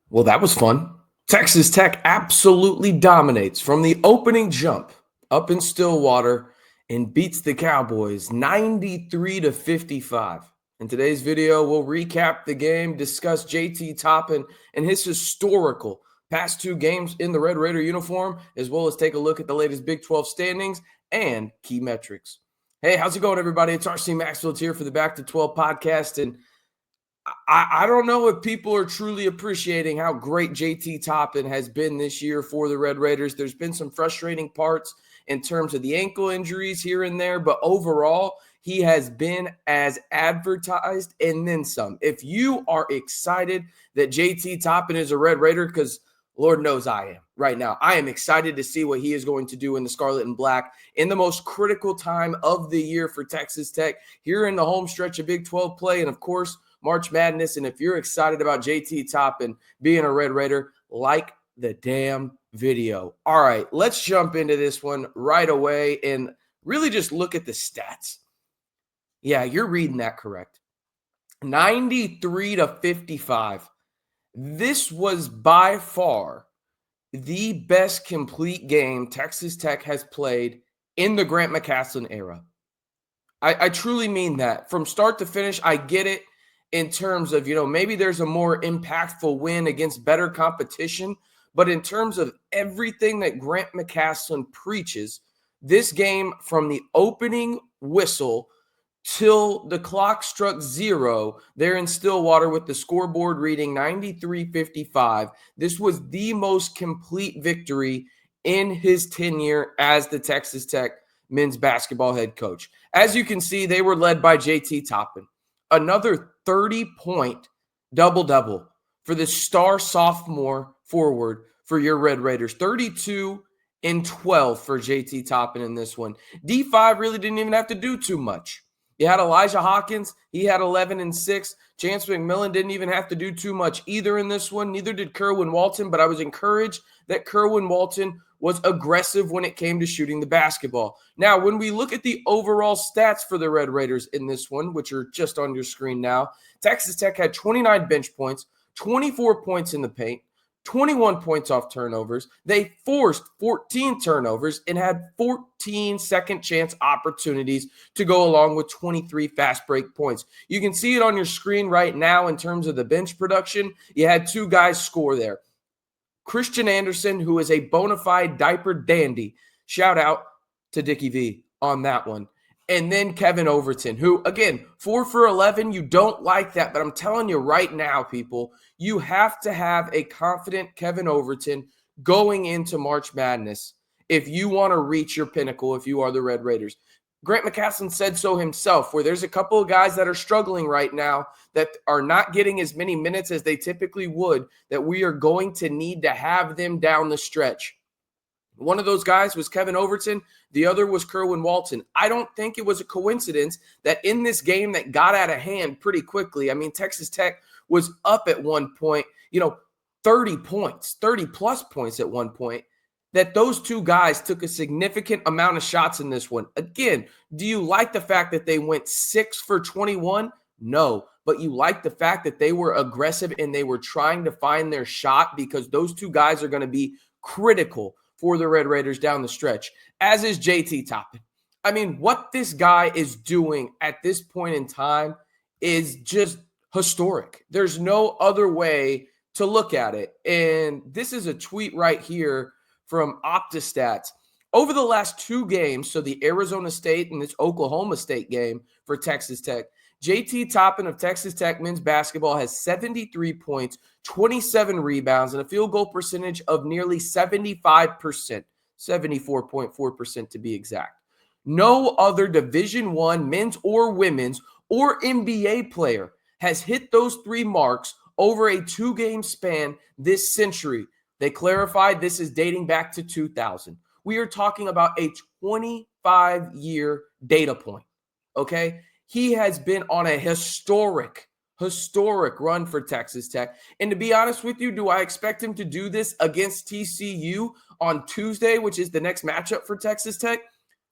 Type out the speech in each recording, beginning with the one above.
Well, that was fun. Texas Tech absolutely dominates from the opening jump up in Stillwater and beats the Cowboys 93-55. In today's video, we'll recap the game, discuss JT Toppin and his historical past two games in the Red Raider uniform, as well as take a look at the latest Big 12 standings and key metrics. Hey, how's it going, everybody? It's RC Maxfield here for the Back to 12 podcast, and I don't know if people are truly appreciating how great JT Toppin has been this year for the Red Raiders. There's been some frustrating parts in terms of the ankle injuries here and there, but overall, he has been as advertised and then some. If you are excited that JT Toppin is a Red Raider, because Lord knows I am right now. I am excited to see what he is going to do in the Scarlet and Black in the most critical time of the year for Texas Tech here in the home stretch of Big 12 play. And of course, March Madness. And if you're excited about JT Toppin being a Red Raider, like the damn video. All right, let's jump into this one right away and really just look at the stats. Yeah, you're reading that correct. 93-55. This was by far the best complete game Texas Tech has played in the Grant McCasland era. I truly mean that. From start to finish, I get it in terms of, maybe there's a more impactful win against better competition. But in terms of everything that Grant McCasland preaches, this game from the opening whistle till the clock struck zero there in Stillwater with the scoreboard reading 93-55. This was the most complete victory in his tenure as the Texas Tech men's basketball head coach. As you can see, they were led by JT Toppin. Another 30-point double-double for the star sophomore forward for your Red Raiders. 32 and 12 for JT Toppin in this one. D5 really didn't even have to do too much. You had Elijah Hawkins. He had 11 and 6. Chance McMillan didn't even have to do too much either in this one. Neither did Kerwin Walton, but I was encouraged that Kerwin Walton was aggressive when it came to shooting the basketball. Now, when we look at the overall stats for the Red Raiders in this one, which are just on your screen now, Texas Tech had 29 bench points, 24 points in the paint, 21 points off turnovers. They forced 14 turnovers and had 14 second chance opportunities to go along with 23 fast break points. You can see it on your screen right now in terms of the bench production. You had two guys score there. Christian Anderson, who is a bona fide diaper dandy. Shout out to Dickie V on that one. And then Kevin Overton, who, again, 4 for 11. You don't like that, but I'm telling you right now, people, you have to have a confident Kevin Overton going into March Madness if you want to reach your pinnacle, if you are the Red Raiders. Grant McCasland said so himself, where there's a couple of guys that are struggling right now that are not getting as many minutes as they typically would, that we are going to need to have them down the stretch. One of those guys was Kevin Overton. The other was Kerwin Walton. I don't think it was a coincidence that in this game that got out of hand pretty quickly, Texas Tech was up at one point, 30 points, 30-plus points at one point, that those two guys took a significant amount of shots in this one. Again, do you like the fact that they went 6 for 21? No, but you like the fact that they were aggressive and they were trying to find their shot, because those two guys are going to be critical for the Red Raiders down the stretch, as is JT Toppin. What this guy is doing at this point in time is just historic. There's no other way to look at it. And this is a tweet right here from OptaStats. Over the last two games, so the Arizona State and this Oklahoma State game for Texas Tech, JT Toppin of Texas Tech men's basketball has 73 points, 27 rebounds, and a field goal percentage of nearly 75%, 74.4% to be exact. No other Division I men's or women's or NBA player has hit those three marks over a two-game span this century. They clarified this is dating back to 2000. We are talking about a 25-year data point, okay? He has been on a historic run for Texas Tech. And to be honest with you, do I expect him to do this against TCU on Tuesday, which is the next matchup for Texas Tech?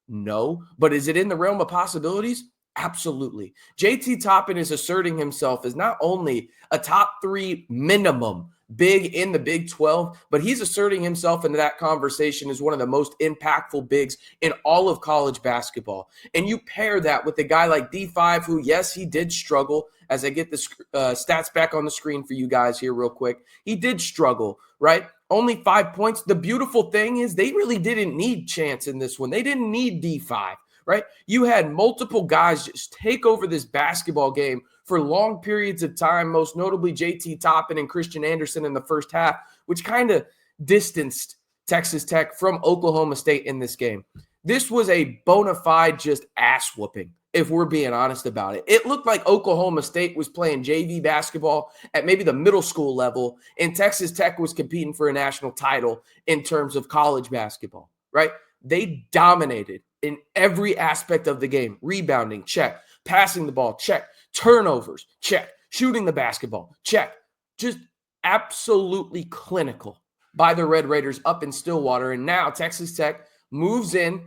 No. But is it in the realm of possibilities? Absolutely. JT Toppin is asserting himself as not only a top 3 minimum big in the Big 12, but he's asserting himself into that conversation as one of the most impactful bigs in all of college basketball. And you pair that with a guy like D5, who, yes, he did struggle. As I get the stats back on the screen for you guys here real quick, he did struggle, right? Only 5 points. The beautiful thing is they really didn't need Chance in this one. They didn't need D5, right? You had multiple guys just take over this basketball game for long periods of time, most notably JT Toppin and Christian Anderson in the first half, which kind of distanced Texas Tech from Oklahoma State in this game. This was a bona fide just ass whooping, if we're being honest about it. It looked like Oklahoma State was playing JV basketball at maybe the middle school level, and Texas Tech was competing for a national title in terms of college basketball, right? They dominated in every aspect of the game. Rebounding, check. Passing the ball, check. Turnovers, check. Shooting the basketball, check. Just absolutely clinical by the Red Raiders up in Stillwater. And now Texas Tech moves in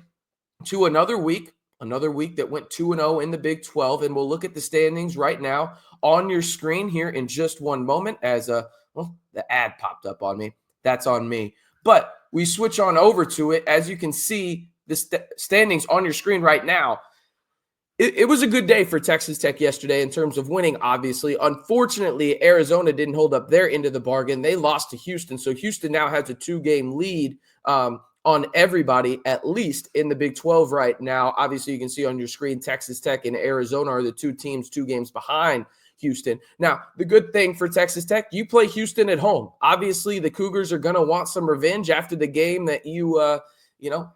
to another week that went 2-0 in the Big 12. And we'll look at the standings right now on your screen here in just one moment as the ad popped up on me. That's on me. But we switch on over to it. As you can see, the standings on your screen right now. It was a good day for Texas Tech yesterday in terms of winning, obviously. Unfortunately, Arizona didn't hold up their end of the bargain. They lost to Houston, so Houston now has a 2-game lead on everybody, at least in the Big 12 right now. Obviously, you can see on your screen Texas Tech and Arizona are the two teams 2 games behind Houston. Now, the good thing for Texas Tech, you play Houston at home. Obviously, the Cougars are going to want some revenge after the game that you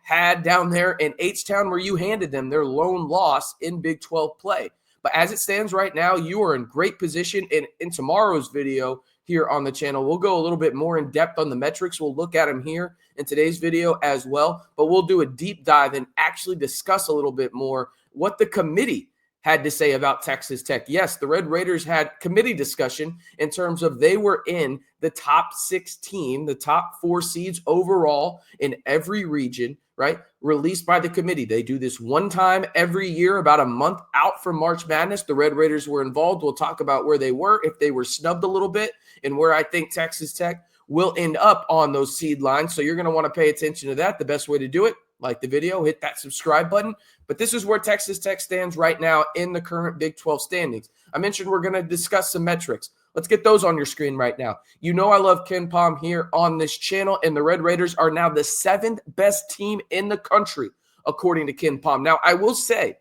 had down there in H-Town where you handed them their lone loss in Big 12 play. But as it stands right now, you are in great position. And in tomorrow's video here on the channel, we'll go a little bit more in depth on the metrics. We'll look at them here in today's video as well. But we'll do a deep dive and actually discuss a little bit more what the committee had to say about Texas Tech. Yes, the Red Raiders had committee discussion in terms of they were in the top 16, the top 4 seeds overall in every region, right? Released by the committee. They do this one time every year, about a month out from March Madness. The Red Raiders were involved. We'll talk about where they were, if they were snubbed a little bit, and where I think Texas Tech will end up on those seed lines. So you're going to want to pay attention to that. The best way to do it, like the video, hit that subscribe button. But this is where Texas Tech stands right now in the current Big 12 standings. I mentioned we're going to discuss some metrics. Let's get those on your screen right now. You know I love KenPom here on this channel, and the Red Raiders are now the 7th best team in the country, according to KenPom. Now, I will say,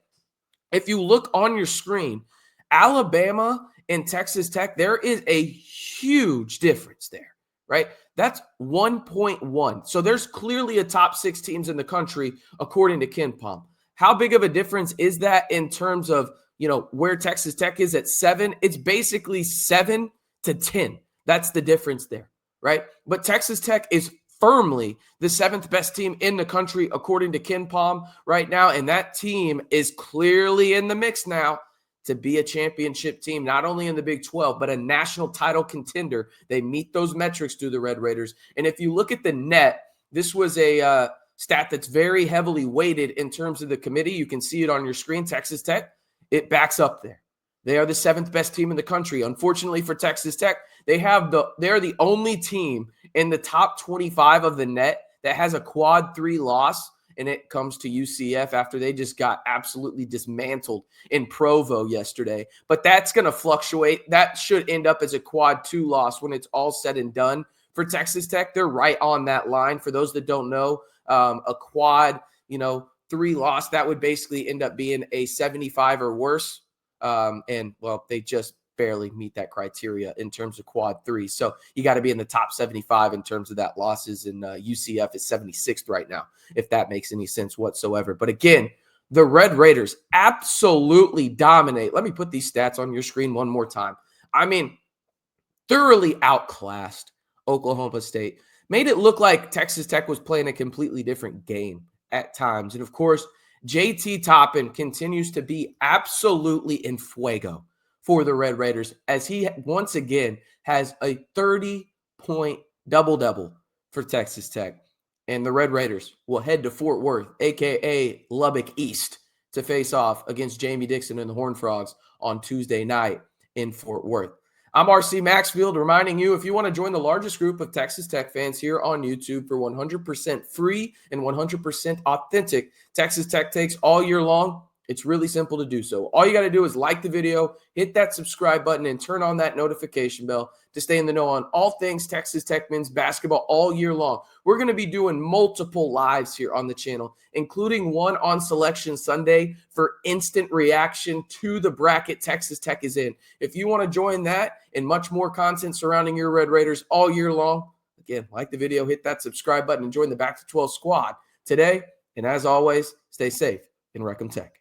if you look on your screen, Alabama and Texas Tech, there is a huge difference there, right? That's 1.1. So there's clearly a top 6 teams in the country, according to KenPom. How big of a difference is that in terms of, where Texas Tech is at 7? It's basically 7 to 10. That's the difference there, right? But Texas Tech is firmly the 7th best team in the country, according to KenPom right now. And that team is clearly in the mix now to be a championship team, not only in the Big 12, but a national title contender. They meet those metrics to the Red Raiders. And if you look at the net, this was a stat that's very heavily weighted in terms of the committee. You can see it on your screen. Texas Tech, it backs up there. They are the 7th best team in the country. Unfortunately for Texas Tech, they're the only team in the top 25 of the net that has a quad 3 loss, and it comes to UCF after they just got absolutely dismantled in Provo yesterday. But that's going to fluctuate. That should end up as a quad 2 loss when it's all said and done. For Texas Tech, they're right on that line. For those that don't know, a quad, 3 loss, that would basically end up being a 75 or worse. They just barely meet that criteria in terms of quad 3. So you got to be in the top 75 in terms of that losses, and UCF is 76th right now, if that makes any sense whatsoever. But again, the Red Raiders absolutely dominate. Let me put these stats on your screen one more time. I mean, thoroughly outclassed Oklahoma State. Made it look like Texas Tech was playing a completely different game at times. And of course, JT Toppin continues to be absolutely in fuego for the Red Raiders, as he once again has a 30-point double-double for Texas Tech. And the Red Raiders will head to Fort Worth, a.k.a. Lubbock East, to face off against Jamie Dixon and the Horned Frogs on Tuesday night in Fort Worth. I'm RC Maxfield, reminding you, if you want to join the largest group of Texas Tech fans here on YouTube for 100% free and 100% authentic Texas Tech takes all year long, it's really simple to do so. All you got to do is like the video, hit that subscribe button, and turn on that notification bell to stay in the know on all things Texas Tech men's basketball all year long. We're going to be doing multiple lives here on the channel, including one on Selection Sunday for instant reaction to the bracket Texas Tech is in. If you want to join that and much more content surrounding your Red Raiders all year long, again, like the video, hit that subscribe button, and join the Back to 12 squad today. And as always, stay safe and Wreck 'em Tech.